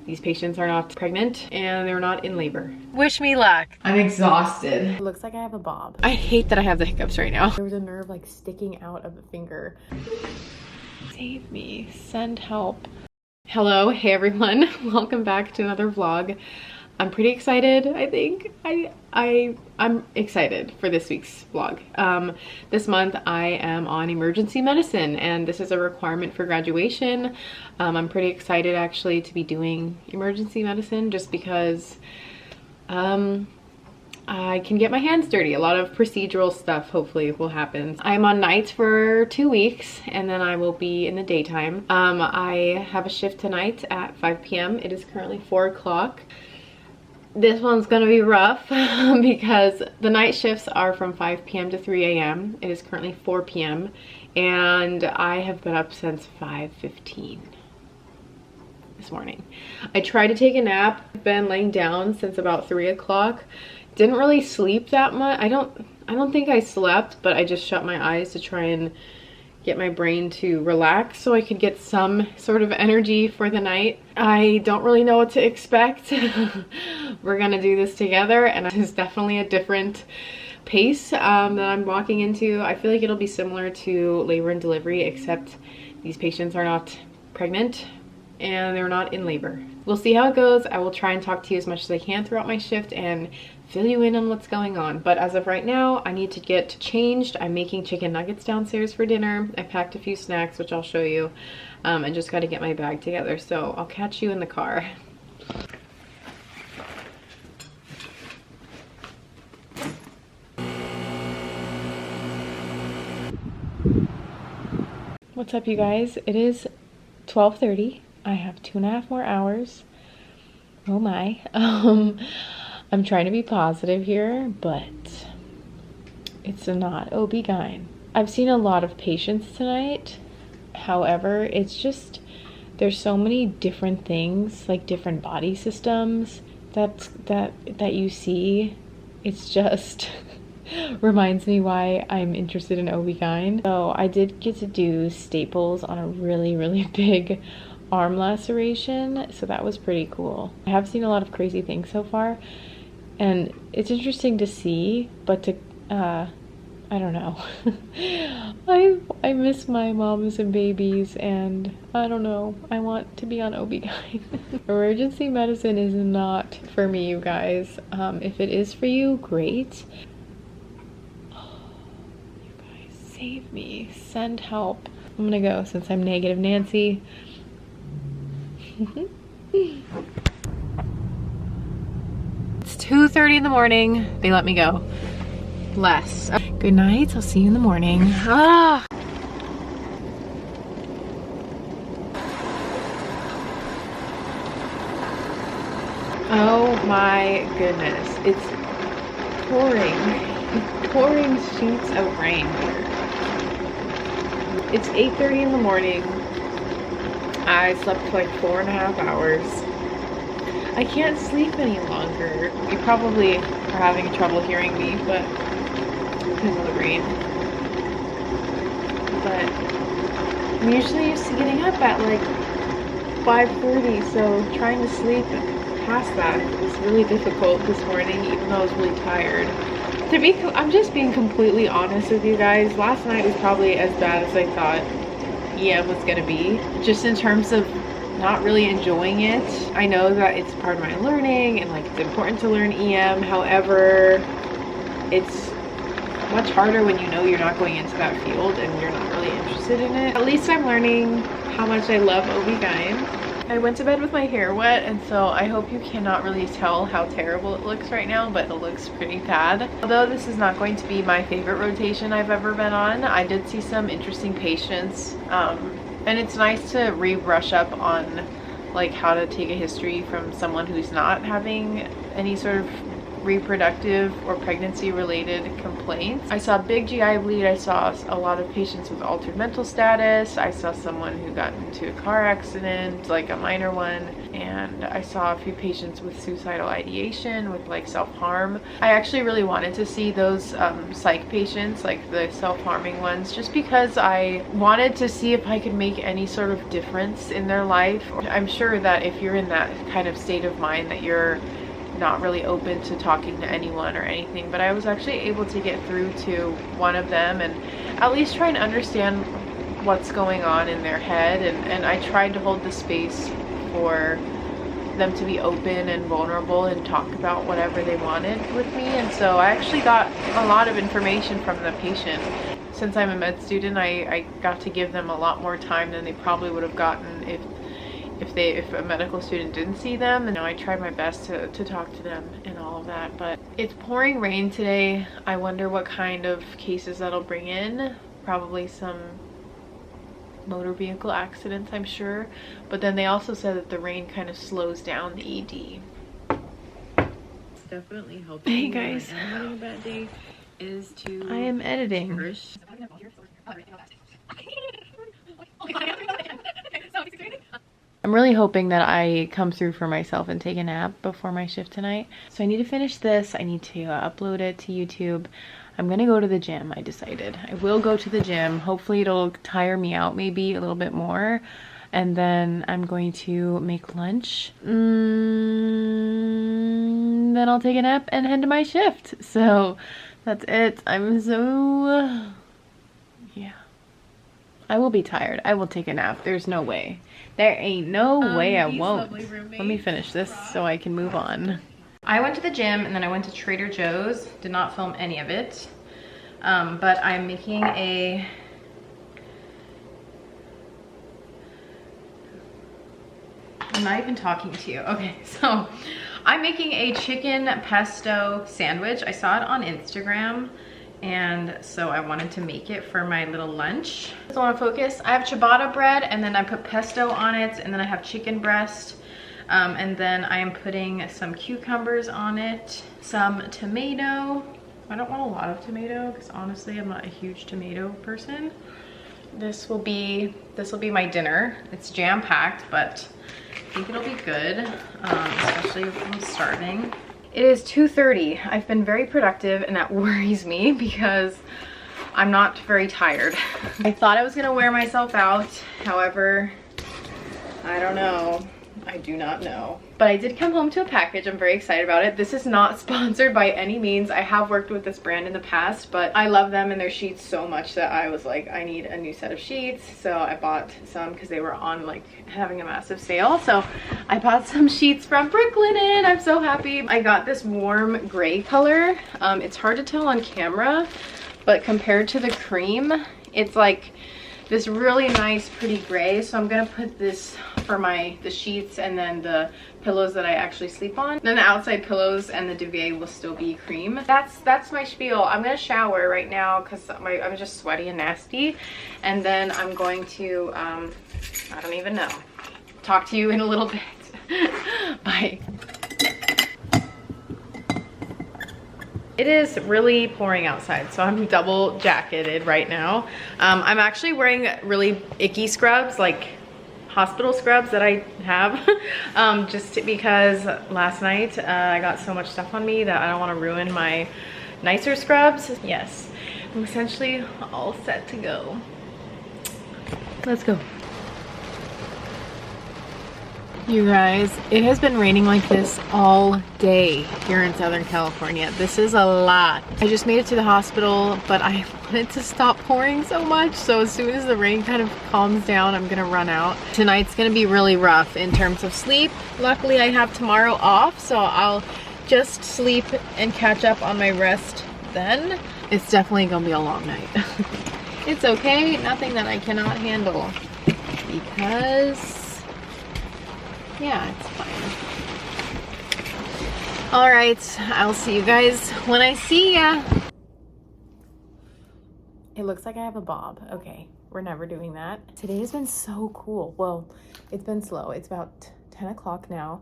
These patients are not pregnant and they're not in labor. Wish me luck. I'm exhausted. It looks like I have a bob. I hate that I have the hiccups right now. There was a nerve like sticking out of the finger. Save me, send help. Hello, hey everyone. Welcome back to another vlog. I'm pretty excited, I think. I'm excited for this week's vlog. This month I am on emergency medicine and this is a requirement for graduation. I'm pretty excited actually to be doing emergency medicine just because I can get my hands dirty. A lot of procedural stuff hopefully will happen. I'm on nights for 2 weeks and then I will be in the daytime. I have a shift tonight at 5 p.m. It is currently 4 o'clock. This one's gonna be rough because the night shifts are from 5 p.m. to 3 a.m. It is currently 4 p.m. and I have been up since 5:15 this morning. I tried to take a nap. I've been laying down since about 3 o'clock. Didn't really sleep that much. I don't think I slept, but I just shut my eyes to try and get my brain to relax so I could get some sort of energy for the night. I don't really know what to expect. We're gonna do this together and it's definitely a different pace that I'm walking into. I feel like it'll be similar to labor and delivery except these patients are not pregnant and they're not in labor. We'll see how it goes. I will try and talk to you as much as I can throughout my shift and fill you in on what's going on. But as of right now, I need to get changed. I'm making chicken nuggets downstairs for dinner. I packed a few snacks, which I'll show you, and just got to get my bag together. So I'll catch you in the car. What's up, you guys? It is 12:30. I have 2.5 more hours. Oh my. I'm trying to be positive here, but it's not OB-GYN. I've seen a lot of patients tonight. However, it's just, there's so many different things, like different body systems that you see. It's just reminds me why I'm interested in OB-GYN. So I did get to do staples on a really big arm laceration, so that was pretty cool. I have seen a lot of crazy things so far. And it's interesting to see, but to, I don't know. I miss my moms and babies and I don't know. I want to be on OB-GYN. Emergency medicine is not for me, you guys. If it is for you, great. Oh, you guys, save me. Send help. I'm gonna go since I'm negative Nancy. It's 2:30 in the morning. They let me go. Bless. Good night. I'll see you in the morning. Ah. Oh my goodness. It's pouring sheets of rain here. It's 8:30 in the morning. I slept for like 4.5 hours. I can't sleep any longer. You probably are having trouble hearing me, but because of the rain. But I'm usually used to getting up at like 5:30, so trying to sleep past that was really difficult this morning, even though I was really tired. I'm just being completely honest with you guys. Last night was probably as bad as I thought EM was gonna be, just in terms of not really enjoying it. I know that it's part of my learning and like it's important to learn EM. However, it's much harder when you know you're not going into that field and you're not really interested in it. At least I'm learning how much I love OB-GYN. I went to bed with my hair wet, and so I hope you cannot really tell how terrible it looks right now, but it looks pretty bad. Although this is not going to be my favorite rotation I've ever been on, I did see some interesting patients. And it's nice to re-brush up on like how to take a history from someone who's not having any sort of reproductive or pregnancy related complaints. I saw big GI bleed. I saw a lot of patients with altered mental status. I saw someone who got into a car accident, like a minor one, and I saw a few patients with suicidal ideation, with like self-harm. I actually really wanted to see those psych patients, like the self-harming ones, just because I wanted to see if I could make any sort of difference in their life. I'm sure that if you're in that kind of state of mind that you're not really open to talking to anyone or anything, but I was actually able to get through to one of them and at least try and understand what's going on in their head, and I tried to hold the space for them to be open and vulnerable and talk about whatever they wanted with me. And so I actually got a lot of information from the patient. Since I'm a med student, I got to give them a lot more time than they probably would have gotten if a medical student didn't see them. And I tried my best to talk to them and all of that. But it's pouring rain today. I wonder what kind of cases that'll bring in. Probably some motor vehicle accidents, I'm sure. But then they also said that the rain kind of slows down the ED. It's definitely helping. Hey guys, I'm having a bad day. Is to I am editing. I'm really hoping that I come through for myself and take a nap before my shift tonight. So I need to finish this. I need to upload it to YouTube. I'm gonna go to the gym, I decided. I will go to the gym. Hopefully it'll tire me out maybe a little bit more. And then I'm going to make lunch. Then I'll take a nap and head to my shift. So that's it. I'm so... yeah. I will be tired. I will take a nap. There's no way. There ain't no way I won't. Let me finish this so I can move on. I went to the gym and then I went to Trader Joe's. Did not film any of it. But I'm making a... I'm not even talking to you. Okay, so I'm making a chicken pesto sandwich. I saw it on Instagram, and so I wanted to make it for my little lunch. So I want to focus. I have ciabatta bread, and then I put pesto on it, and then I have chicken breast, and then I am putting some cucumbers on it, some tomato. I don't want a lot of tomato because honestly I'm not a huge tomato person. This will be my dinner. It's jam-packed, but I think it'll be good, especially if I'm starving. It is 2:30. I've been very productive, and that worries me because I'm not very tired. I thought I was gonna wear myself out. However, I don't know. I do not know. But I did come home to a package. I'm very excited about it. This is not sponsored by any means. I have worked with this brand in the past, but I love them and their sheets so much that I was like, I need a new set of sheets. So I bought some because they were on like having a massive sale. So I bought some sheets from Brooklinen. I'm so happy. I got this warm gray color. It's hard to tell on camera, but compared to the cream, it's like this really nice pretty gray. So I'm gonna put this for the sheets and then the pillows that I actually sleep on. Then the outside pillows and the duvet will still be cream. That's my spiel. I'm gonna shower right now because I'm just sweaty and nasty, and then I'm going to I don't even know, talk to you in a little bit. Bye. It is really pouring outside, so I'm double jacketed right now. I'm actually wearing really icky scrubs, like hospital scrubs that I have, just because last night I got so much stuff on me that I don't want to ruin my nicer scrubs. Yes, I'm essentially all set to go. Let's go. You guys, it has been raining like this all day here in Southern California. This is a lot. I just made it to the hospital, but I wanted to stop pouring so much. So as soon as the rain kind of calms down, I'm gonna run out. Tonight's gonna be really rough in terms of sleep. Luckily, I have tomorrow off, so I'll just sleep and catch up on my rest then. It's definitely gonna be a long night. It's okay, nothing that I cannot handle because yeah, it's fine. All right, I'll see you guys when I see ya. It looks like I have a bob. Okay, we're never doing that. Today has been so cool. Well, it's been slow. It's about 10 o'clock now.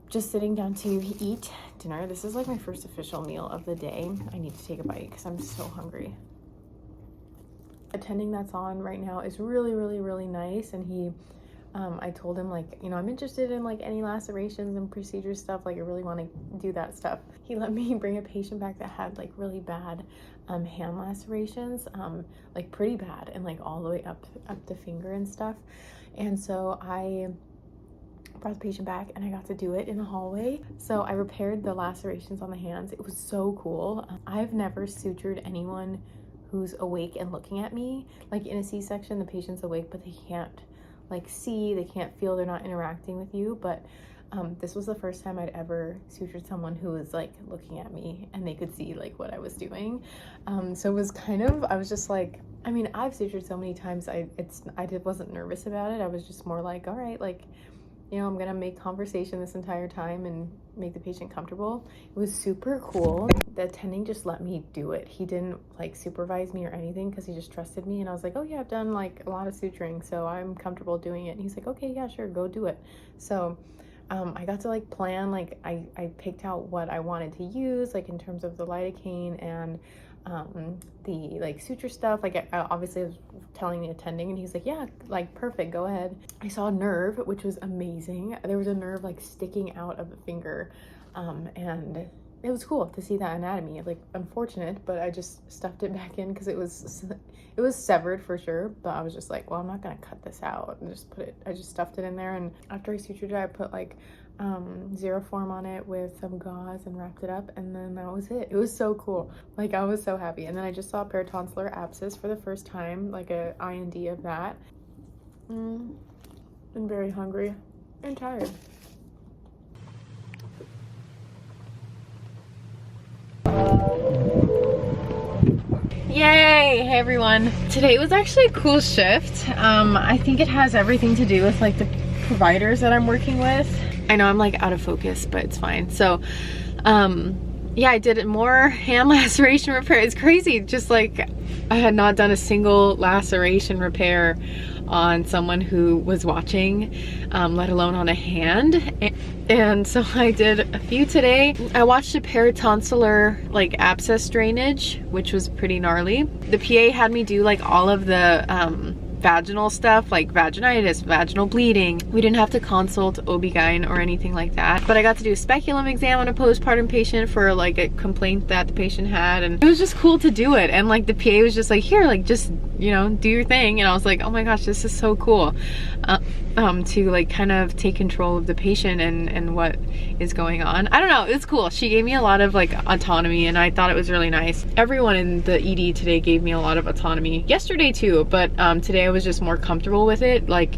just sitting down to eat dinner. This is like my first official meal of the day. I need to take a bite because I'm so hungry. Attending that's on right now is really, really, really nice. And he, I told him, like, you know, I'm interested in like any lacerations and procedure stuff. Like, I really want to do that stuff. He let me bring a patient back that had like really bad hand lacerations, like pretty bad, and like all the way up the finger and stuff. And so I brought the patient back and I got to do it in the hallway. So I repaired the lacerations on the hands. It was so cool. I've never sutured anyone who's awake and looking at me. Like in a C-section, the patient's awake, but they can't like see, they can't feel, they're not interacting with you. But this was the first time I'd ever sutured someone who was like looking at me and they could see like what I was doing. So it was kind of, I was just like, I mean, I've sutured so many times, I wasn't nervous about it. I was just more like, all right, like, you know, I'm gonna make conversation this entire time and make the patient comfortable. It was super cool. The attending just let me do it. He didn't like supervise me or anything because he just trusted me. And I was like, oh yeah, I've done like a lot of suturing, so I'm comfortable doing it. And he's like, okay, yeah, sure, go do it. So I got to like plan, like I picked out what I wanted to use, like in terms of the lidocaine and the like suture stuff. Like I obviously was telling the attending and he's like, yeah, like perfect, go ahead. I saw a nerve, which was amazing. There was a nerve like sticking out of the finger, and it was cool to see that anatomy. Like unfortunate, but I just stuffed it back in because it was severed for sure. But I was just like, well, I'm not gonna cut this out and just I just stuffed it in there. And after I sutured it, I put like Xeroform on it with some gauze and wrapped it up, and then that was it. It was so cool. Like I was so happy. And then I just saw a peritonsillar abscess for the first time, like a IND of that. I'm very hungry and tired. Yay! Hey everyone. Today was actually a cool shift. I think it has everything to do with like the providers that I'm working with. I know I'm like out of focus, but it's fine. So, yeah, I did more hand laceration repair. It's crazy. Just like I had not done a single laceration repair on someone who was watching, let alone on a hand. And so I did a few today. I watched a peritonsillar like abscess drainage, which was pretty gnarly. The PA had me do like all of the vaginal stuff, like vaginitis, vaginal bleeding. We didn't have to consult OB-GYN or anything like that, but I got to do a speculum exam on a postpartum patient for like a complaint that the patient had, and it was just cool to do it. And like the PA was just like, here, like just, you know, do your thing. And I was like, oh my gosh, this is so cool to like kind of take control of the patient and what is going on. I don't know, it's cool. She gave me a lot of like autonomy and I thought it was really nice. Everyone in the ED today gave me a lot of autonomy. Yesterday too, but today I was just more comfortable with it. Like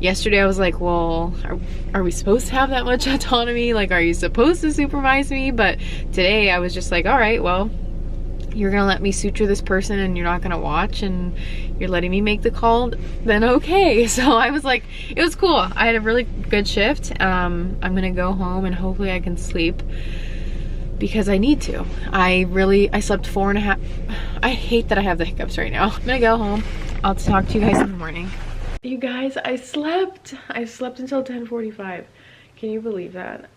yesterday I was like, well, are we supposed to have that much autonomy? Like, are you supposed to supervise me? But today I was just like, all right, well, you're gonna let me suture this person and you're not gonna watch and you're letting me make the call, then okay. So I was like, it was cool. I had a really good shift. I'm gonna go home and hopefully I can sleep because I need to. I slept 4.5. I hate that I have the hiccups right now. I'm gonna go home. I'll talk to you guys in the morning. You guys, I slept until 10:45. Can you believe that?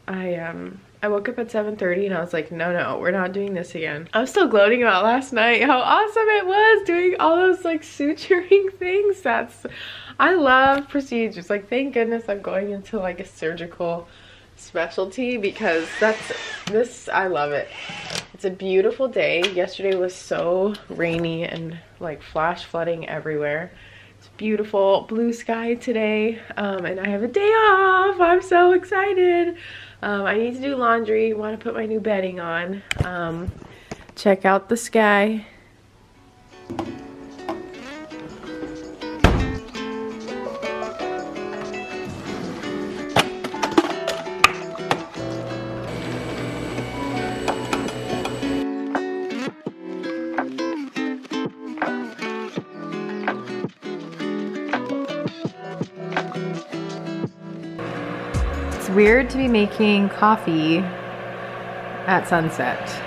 I woke up at 7:30 and I was like, no, we're not doing this again. I'm still gloating about last night, how awesome it was doing all those like suturing things. I love procedures. Like, thank goodness I'm going into like a surgical specialty because I love it. It's a beautiful day. Yesterday was so rainy and like flash flooding everywhere. It's beautiful blue sky today, and I have a day off. I'm so excited. I need to do laundry, want to put my new bedding on, check out the sky. It's weird to be making coffee at sunset.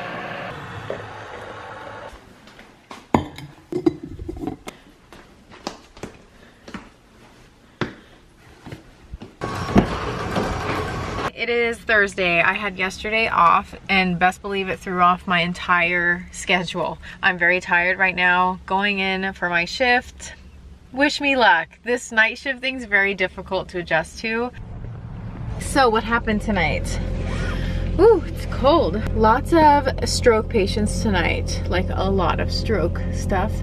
It is Thursday. I had yesterday off, and best believe it threw off my entire schedule. I'm very tired right now, going in for my shift. Wish me luck. This night shift thing's very difficult to adjust to. So what happened tonight? Ooh, it's cold. Lots of stroke patients tonight, like a lot of stroke stuff.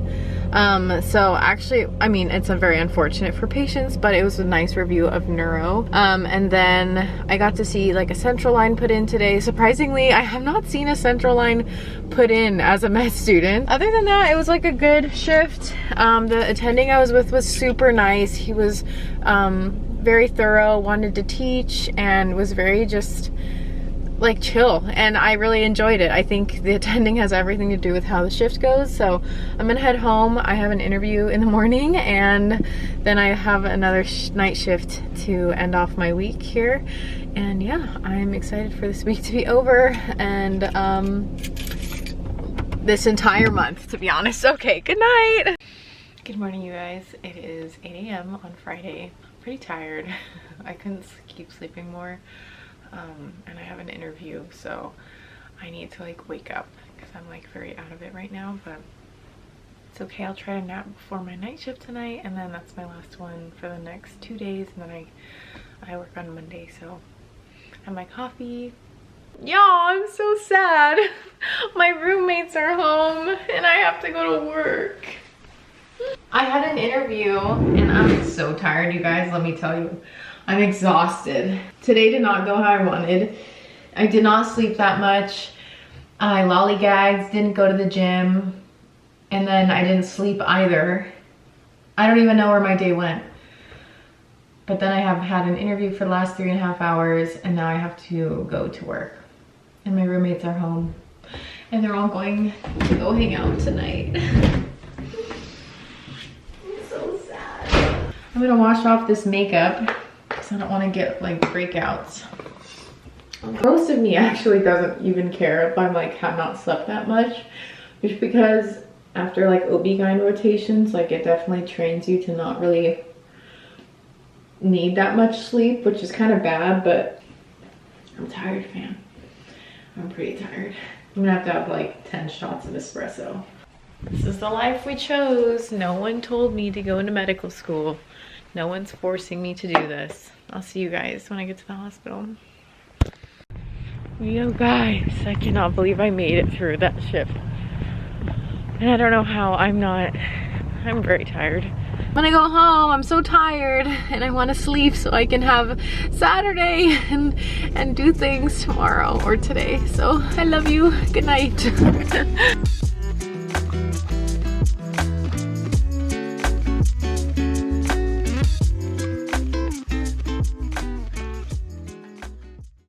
So actually, I mean, it's very unfortunate for patients, but it was a nice review of neuro. And then I got to see like a central line put in today. Surprisingly, I have not seen a central line put in as a med student. Other than that, it was like a good shift. The attending I was with was super nice. He was very thorough, wanted to teach, and was very just like chill, and I really enjoyed it. I think the attending has everything to do with how the shift goes. So I'm gonna head home. I have an interview in the morning, and then I have another night shift to end off my week here. And yeah, I'm excited for this week to be over, and this entire month, to be honest. Okay, good night. Good morning, you guys. It is 8 a.m. on Friday. I'm pretty tired. I couldn't keep sleeping more. And I have an interview, so I need to like wake up because I'm like very out of it right now, but it's okay. I'll try to nap before my night shift tonight, and then that's my last one for the next 2 days, and then I work on Monday. So I have my coffee. Y'all, I'm so sad. My roommates are home and I have to go to work. I had an interview and I'm so tired, you guys. Let me tell you, I'm exhausted. Today did not go how I wanted. I did not sleep that much. I lollygagged, didn't go to the gym, and then I didn't sleep either. I don't even know where my day went. But then I have had an interview for the last 3.5 hours, and now I have to go to work. And my roommates are home, and they're all going to go hang out tonight. I'm so sad. I'm gonna wash off this makeup, because I don't want to get like breakouts. Most of me actually doesn't even care if I'm like have not slept that much, just because after like OB-GYN rotations, like it definitely trains you to not really need that much sleep, which is kind of bad, but I'm tired, fam. I'm pretty tired. I'm gonna have to have like 10 shots of espresso. This is the life we chose. No one told me to go into medical school. No one's forcing me to do this. I'll see you guys when I get to the hospital. Yo guys, I cannot believe I made it through that shift. And I don't know how. I'm very tired. When I go home, I'm so tired and I want to sleep so I can have Saturday and do things tomorrow or today. So I love you. Good night.